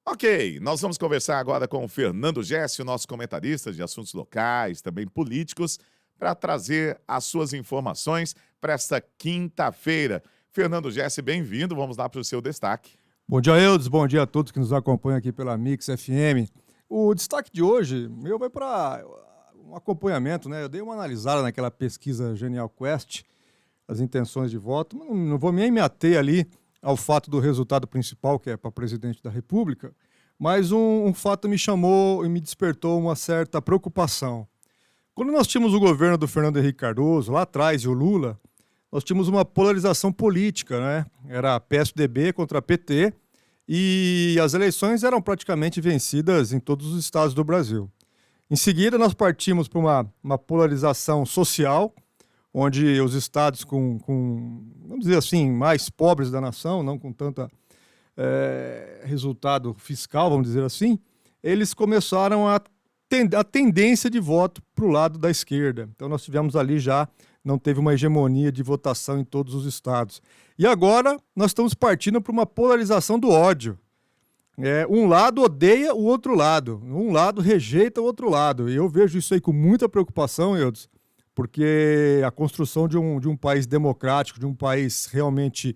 Ok, nós vamos conversar agora com o Fernando Gessi, nosso comentarista de assuntos locais, também políticos, para trazer as suas informações para esta quinta-feira. Fernando Gessi, bem-vindo, vamos lá para o seu destaque. Bom dia, Eudes. Bom dia a todos que nos acompanham aqui pela Mix FM. O destaque de hoje meu vai para um acompanhamento, né? Eu dei uma analisada naquela pesquisa Genial Quest, as intenções de voto, mas não vou nem me ater ali ao fato do resultado principal, que é para presidente da República, mas um fato me chamou e me despertou uma certa preocupação. Quando nós tínhamos o governo do Fernando Henrique Cardoso, lá atrás, e o Lula, nós tínhamos uma polarização política, né? Era PSDB contra PT, e as eleições eram praticamente vencidas em todos os estados do Brasil. Em seguida, nós partimos para uma polarização social, onde os estados vamos dizer assim, mais pobres da nação, não com tanta resultado fiscal, vamos dizer assim, eles começaram a tendência de voto para o lado da esquerda. Então nós tivemos ali já, não teve uma hegemonia de votação em todos os estados. E agora nós estamos partindo para uma polarização do ódio. Um lado odeia o outro lado, um lado rejeita o outro lado. E eu vejo isso aí com muita preocupação, Eudes, porque a construção de um país democrático, de um país realmente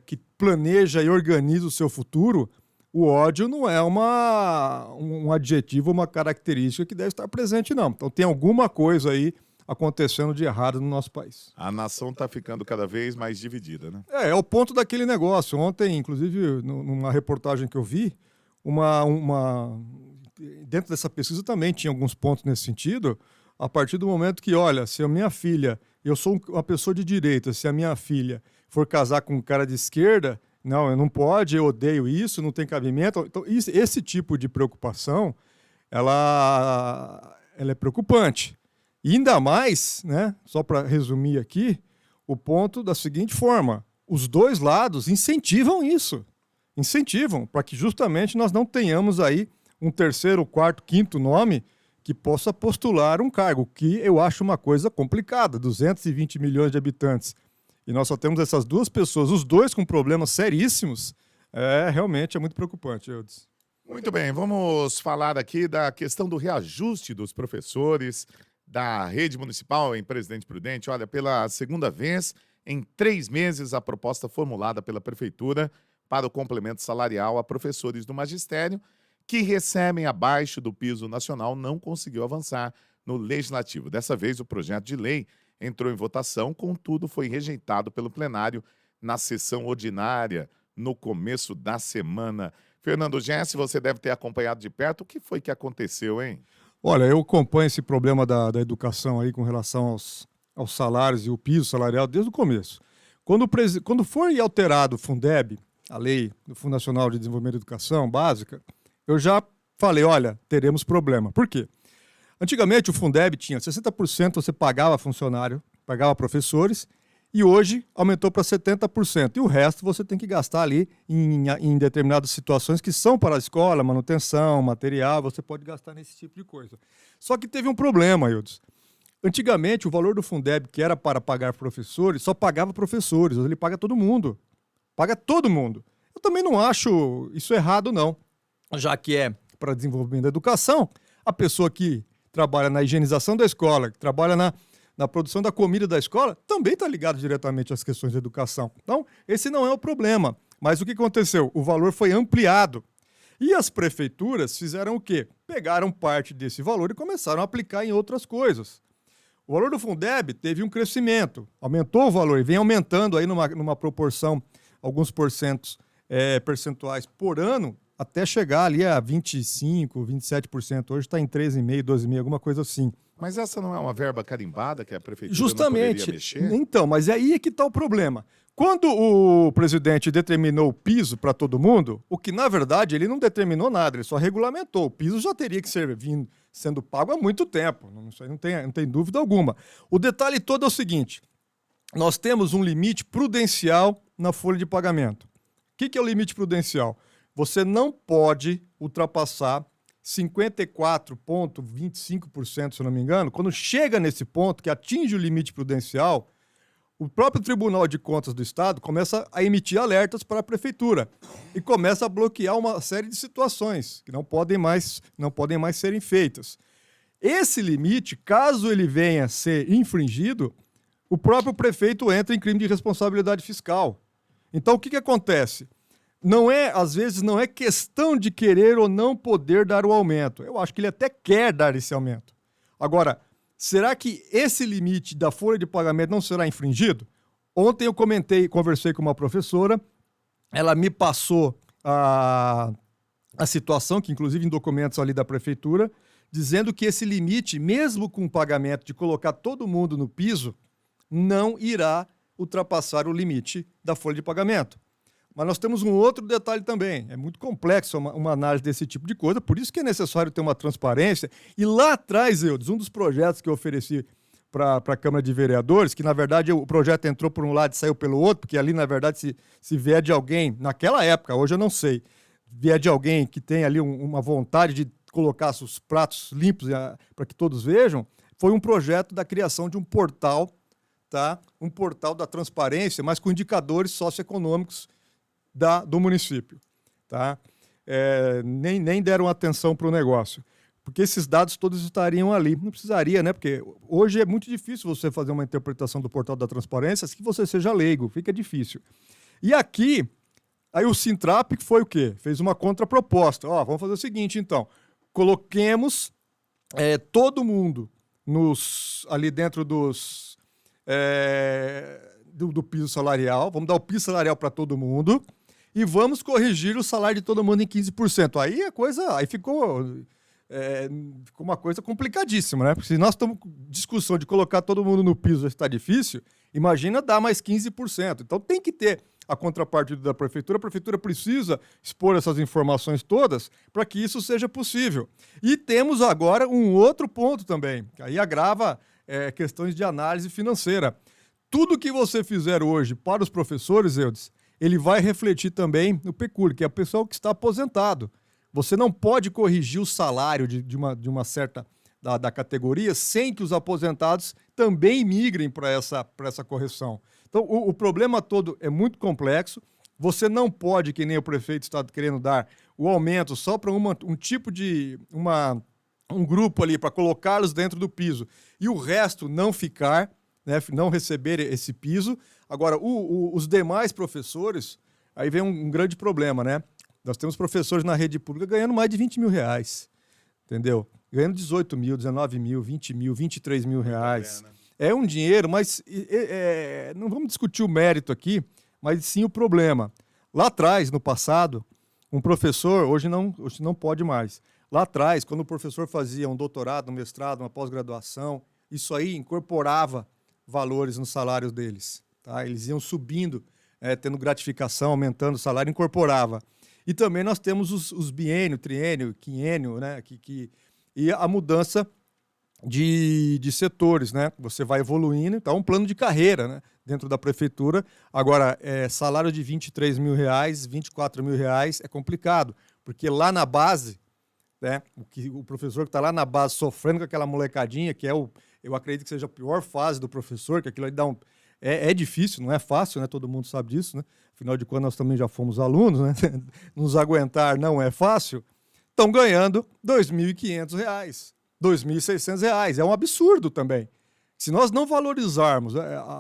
que planeja e organiza o seu futuro, o ódio não é um adjetivo, uma característica que deve estar presente, não. Então tem alguma coisa aí acontecendo de errado no nosso país. A nação está ficando cada vez mais dividida, né? É o ponto daquele negócio. Ontem, inclusive, numa reportagem que eu vi, dentro dessa pesquisa também tinha alguns pontos nesse sentido. A partir do momento que, olha, se a minha filha, eu sou uma pessoa de direita, se a minha filha for casar com um cara de esquerda, não pode, eu odeio isso, não tem cabimento. Então, esse tipo de preocupação, ela é preocupante. E ainda mais, né, só para resumir aqui, o ponto da seguinte forma: os dois lados incentivam isso. Incentivam, para que justamente nós não tenhamos aí um terceiro, quarto, quinto nome que possa postular um cargo, que eu acho uma coisa complicada, 220 milhões de habitantes. E nós só temos essas duas pessoas, os dois com problemas seríssimos, realmente é muito preocupante, Eudes. Muito bem, vamos falar aqui da questão do reajuste dos professores da rede municipal em Presidente Prudente. Olha, pela segunda vez em 3 meses, a proposta formulada pela Prefeitura para o complemento salarial a professores do magistério que recebem abaixo do piso nacional não conseguiu avançar no Legislativo. Dessa vez, o projeto de lei entrou em votação, contudo, foi rejeitado pelo plenário na sessão ordinária no começo da semana. Fernando Gessi, você deve ter acompanhado de perto. O que foi que aconteceu, hein? Olha, eu acompanho esse problema da educação aí com relação aos salários e o piso salarial desde o começo. Quando foi alterado o Fundeb, a lei do Fundo Nacional de Desenvolvimento da Educação Básica, eu já falei, olha, teremos problema. Por quê? Antigamente o Fundeb tinha 60% você pagava funcionário, pagava professores, e hoje aumentou para 70%. E o resto você tem que gastar ali em determinadas situações que são para a escola, manutenção, material, você pode gastar nesse tipo de coisa. Só que teve um problema, Eudes. Antigamente o valor do Fundeb, que era para pagar professores, só pagava professores, hoje ele paga todo mundo. Paga todo mundo. Eu também não acho isso errado, não. Já que é para desenvolvimento da educação, a pessoa que trabalha na higienização da escola, que trabalha na produção da comida da escola, também está ligado diretamente às questões de educação. Então, esse não é o problema. Mas o que aconteceu? O valor foi ampliado. E as prefeituras fizeram o quê? Pegaram parte desse valor e começaram a aplicar em outras coisas. O valor do Fundeb teve um crescimento, aumentou o valor e vem aumentando aí numa proporção, alguns percentuais por ano, até chegar ali a 25%, 27%. Hoje está em 13,5%, 12,5%, alguma coisa assim. Mas essa não é uma verba carimbada que a Prefeitura Justamente. não poderia mexer? Então, mas é aí que está o problema. Quando o presidente determinou o piso para todo mundo, o que, na verdade, ele não determinou nada, ele só regulamentou. O piso já teria que ser sendo pago há muito tempo, isso aí não tem dúvida alguma. O detalhe todo é o seguinte: nós temos um limite prudencial na folha de pagamento. O que é o limite prudencial? Você não pode ultrapassar 54,25%, se eu não me engano. Quando chega nesse ponto, que atinge o limite prudencial, o próprio Tribunal de Contas do Estado começa a emitir alertas para a prefeitura e começa a bloquear uma série de situações que não podem mais serem feitas. Esse limite, caso ele venha a ser infringido, o próprio prefeito entra em crime de responsabilidade fiscal. Então, o que acontece? Às vezes não é questão de querer ou não poder dar o aumento. Eu acho que ele até quer dar esse aumento. Agora, será que esse limite da folha de pagamento não será infringido? Ontem eu conversei com uma professora, ela me passou a situação, que inclusive em documentos ali da prefeitura, dizendo que esse limite, mesmo com o pagamento de colocar todo mundo no piso, não irá ultrapassar o limite da folha de pagamento. Mas nós temos um outro detalhe também. É muito complexo uma análise desse tipo de coisa, por isso que é necessário ter uma transparência. E lá atrás, Eudes, um dos projetos que eu ofereci para a Câmara de Vereadores, que na verdade o projeto entrou por um lado e saiu pelo outro, porque ali na verdade se vier de alguém, naquela época, hoje eu não sei, vier de alguém que tem ali uma vontade de colocar os pratos limpos para que todos vejam, foi um projeto da criação de um portal, tá? Um portal da transparência, mas com indicadores socioeconômicos do município, tá? Nem deram atenção para o negócio, porque esses dados todos estariam ali. Não precisaria, né? Porque hoje é muito difícil você fazer uma interpretação do portal da transparência se você seja leigo, fica difícil. E aqui, aí o Sintrap foi o quê? Fez uma contraproposta. Vamos fazer o seguinte, então. Coloquemos todo mundo ali dentro do piso salarial, vamos dar o piso salarial para todo mundo e vamos corrigir o salário de todo mundo em 15%. Aí ficou uma coisa complicadíssima, né? Porque se nós estamos com discussão de colocar todo mundo no piso está difícil, imagina dar mais 15%. Então tem que ter a contrapartida da prefeitura. A prefeitura precisa expor essas informações todas para que isso seja possível. E temos agora um outro ponto também, que aí agrava questões de análise financeira. Tudo que você fizer hoje para os professores, Eudes, ele vai refletir também no pecúlio, que é o pessoal que está aposentado. Você não pode corrigir o salário de uma certa da categoria sem que os aposentados também migrem para essa correção. Então, o problema todo é muito complexo. Você não pode, que nem o prefeito está querendo dar, o aumento só para um tipo de um grupo ali, para colocá-los dentro do piso, e o resto não ficar, né, não receber esse piso. Agora, os demais professores, aí vem um grande problema, né? Nós temos professores na rede pública ganhando mais de 20 mil reais, entendeu? Ganhando 18 mil, 19 mil, 20 mil, 23 mil reais. É um dinheiro, mas não vamos discutir o mérito aqui, mas sim o problema. Lá atrás, no passado, um professor, hoje não pode mais. Lá atrás, quando o professor fazia um doutorado, um mestrado, uma pós-graduação, isso aí incorporava valores nos salários deles. Tá? Eles iam subindo, tendo gratificação, aumentando o salário, incorporava. E também nós temos os biênio, triênio, quinênio, né? E a mudança de setores, né? Você vai evoluindo, então é um plano de carreira, né? Dentro da prefeitura. Agora, salário de 23 mil reais, 24 mil reais é complicado, porque lá na base, né? O professor que está lá na base sofrendo com aquela molecadinha, que eu acredito que seja a pior fase do professor, que aquilo aí dá é difícil, não é fácil, né? Todo mundo sabe disso, né? Afinal de contas, nós também já fomos alunos, né? Nos aguentar não é fácil. Estão ganhando R$ 2.500, R$ 2.600. É um absurdo também. Se nós não valorizarmos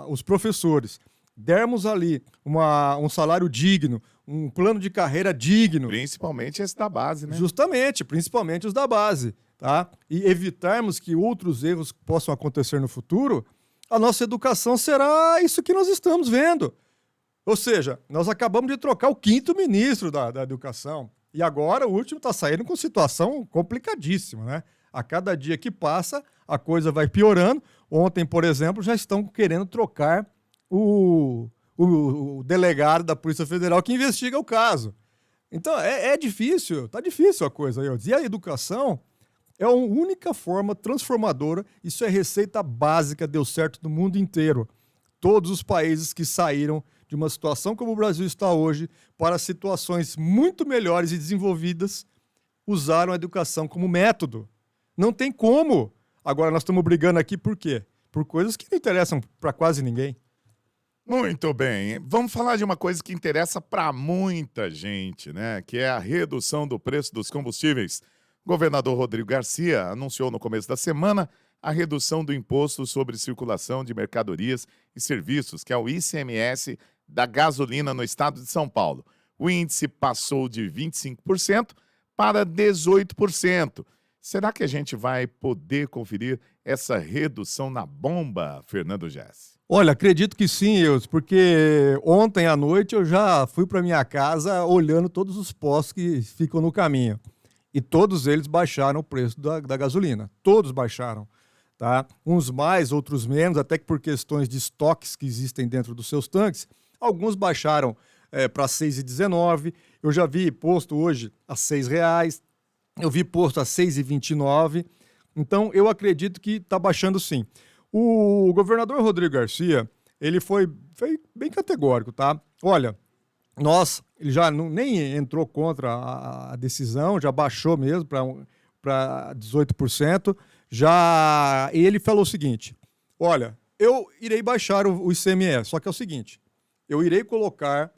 os professores, dermos ali um salário digno, um plano de carreira digno... Principalmente esse da base, né? Justamente, principalmente os da base, tá? E evitarmos que outros erros possam acontecer no futuro, a nossa educação será isso que nós estamos vendo. Ou seja, nós acabamos de trocar o 5º ministro da educação. E agora o último está saindo com situação complicadíssima, né? A cada dia que passa, a coisa vai piorando. Ontem, por exemplo, já estão querendo trocar o delegado da Polícia Federal que investiga o caso. Então, é difícil, tá difícil a coisa. E a educação é a única forma transformadora, isso é receita básica, deu certo no mundo inteiro. Todos os países que saíram de uma situação como o Brasil está hoje para situações muito melhores e desenvolvidas usaram a educação como método. Não tem como. Agora nós estamos brigando aqui por quê? Por coisas que não interessam para quase ninguém. Muito bem. Vamos falar de uma coisa que interessa para muita gente, né? Que é a redução do preço dos combustíveis. O governador Rodrigo Garcia anunciou no começo da semana a redução do imposto sobre circulação de mercadorias e serviços, que é o ICMS da gasolina no estado de São Paulo. O índice passou de 25% para 18%. Será que a gente vai poder conferir essa redução na bomba, Fernando Gess? Olha, acredito que sim, Eus, porque ontem à noite eu já fui para minha casa olhando todos os postos que ficam no caminho. E todos eles baixaram o preço da gasolina. Todos baixaram, tá? Uns mais, outros menos, até que por questões de estoques que existem dentro dos seus tanques, alguns baixaram para R$ 6,19. Eu já vi posto hoje a R$ 6,00. Eu vi posto a R$ 6,29. Então, eu acredito que está baixando sim. O governador Rodrigo Garcia, ele foi bem categórico, tá? Olha, ele já nem entrou contra a decisão, já baixou mesmo para 18%. E ele falou o seguinte: olha, eu irei baixar o ICMS, só que é o seguinte, eu irei colocar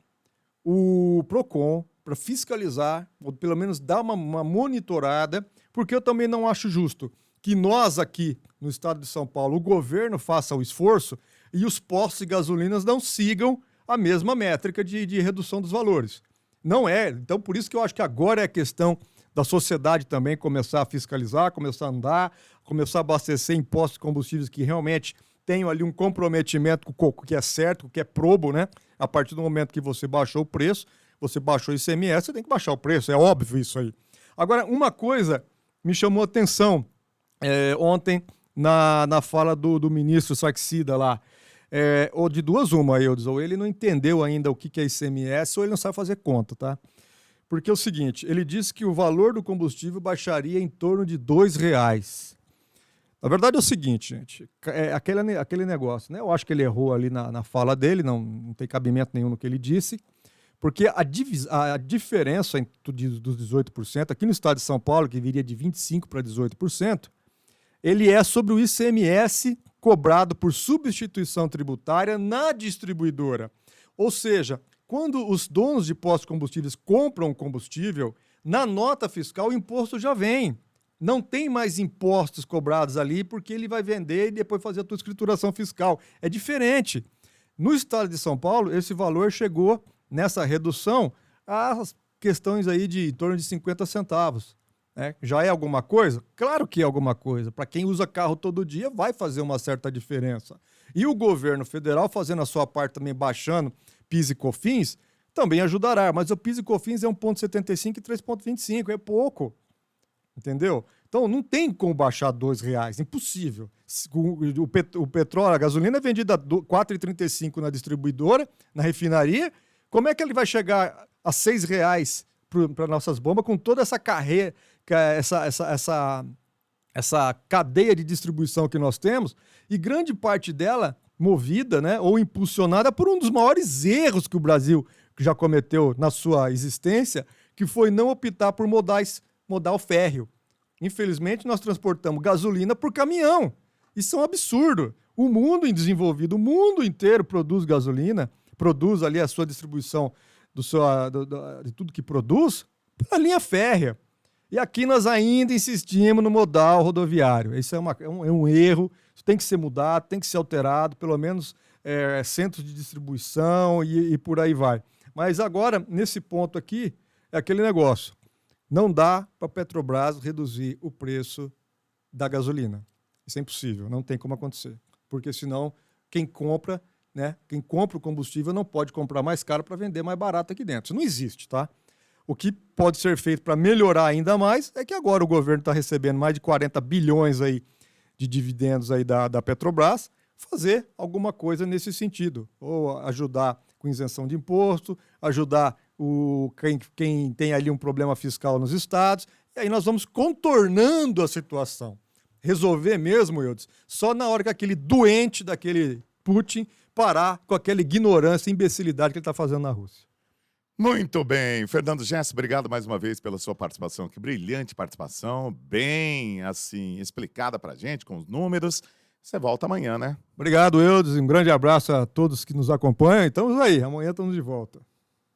o PROCON para fiscalizar, ou pelo menos dar uma monitorada, porque eu também não acho justo que nós aqui no estado de São Paulo, o governo faça o esforço e os postos de gasolinas não sigam a mesma métrica de redução dos valores. Não é. Então, por isso que eu acho que agora é a questão da sociedade também começar a fiscalizar, começar a andar, começar a abastecer em postos de combustíveis que realmente tenham ali um comprometimento com o que é certo, com o que é probo, né? A partir do momento que você baixou o preço, você baixou o ICMS, você tem que baixar o preço, é óbvio isso aí. Agora, uma coisa me chamou a atenção ontem na fala do ministro Saxida lá, ou de duas uma, Eudes, ou ele não entendeu ainda o que é ICMS, ou ele não sabe fazer conta, tá? Porque é o seguinte, ele disse que o valor do combustível baixaria em torno de R$ 2,00. Na verdade é o seguinte, gente, aquele negócio, né? Eu acho que ele errou ali na fala dele, não tem cabimento nenhum no que ele disse, porque a diferença dos 18%, aqui no estado de São Paulo, que viria de 25% para 18%, ele é sobre o ICMS cobrado por substituição tributária na distribuidora. Ou seja, quando os donos de postos de combustíveis compram combustível, na nota fiscal o imposto já vem. Não tem mais impostos cobrados ali porque ele vai vender e depois fazer a tua escrituração fiscal. É diferente. No estado de São Paulo, esse valor chegou nessa redução às questões aí de em torno de 50 centavos. Já é alguma coisa? Claro que é alguma coisa. Para quem usa carro todo dia, vai fazer uma certa diferença. E o governo federal, fazendo a sua parte também, baixando PIS e COFINS, também ajudará. Mas o PIS e COFINS é 1,75 e 3,25, é pouco. Entendeu? Então não tem como baixar R$ 2,00, impossível. O petróleo, a gasolina é vendida a R$ 4,35 na distribuidora, na refinaria. Como é que ele vai chegar a R$ 6,00 para nossas bombas com toda essa carreira, essa cadeia de distribuição que nós temos, e grande parte dela movida, né, ou impulsionada por um dos maiores erros que o Brasil já cometeu na sua existência, que foi não optar por modal férreo. Infelizmente, nós transportamos gasolina por caminhão. Isso é um absurdo. O mundo em desenvolvido, o mundo inteiro produz gasolina, produz ali a sua distribuição de tudo que produz pela linha férrea. E aqui nós ainda insistimos no modal rodoviário. Isso é um erro, isso tem que ser mudado, tem que ser alterado, pelo menos centros de distribuição e por aí vai. Mas agora, nesse ponto aqui, é aquele negócio. Não dá para a Petrobras reduzir o preço da gasolina. Isso é impossível, não tem como acontecer. Porque senão, quem compra o combustível não pode comprar mais caro para vender mais barato aqui dentro. Isso não existe, tá? O que pode ser feito para melhorar ainda mais é que agora o governo está recebendo mais de 40 bilhões aí de dividendos aí da Petrobras, fazer alguma coisa nesse sentido. Ou ajudar com isenção de imposto, ajudar quem tem ali um problema fiscal nos estados, e aí nós vamos contornando a situação. Resolver mesmo, Eudes, só na hora que aquele doente daquele Putin parar com aquela ignorância e imbecilidade que ele está fazendo na Rússia. Muito bem. Fernando Gess, obrigado mais uma vez pela sua participação. Que brilhante participação, bem assim explicada para a gente, com os números. Você volta amanhã, né? Obrigado, Eudes. Um grande abraço a todos que nos acompanham. Estamos aí. Amanhã estamos de volta.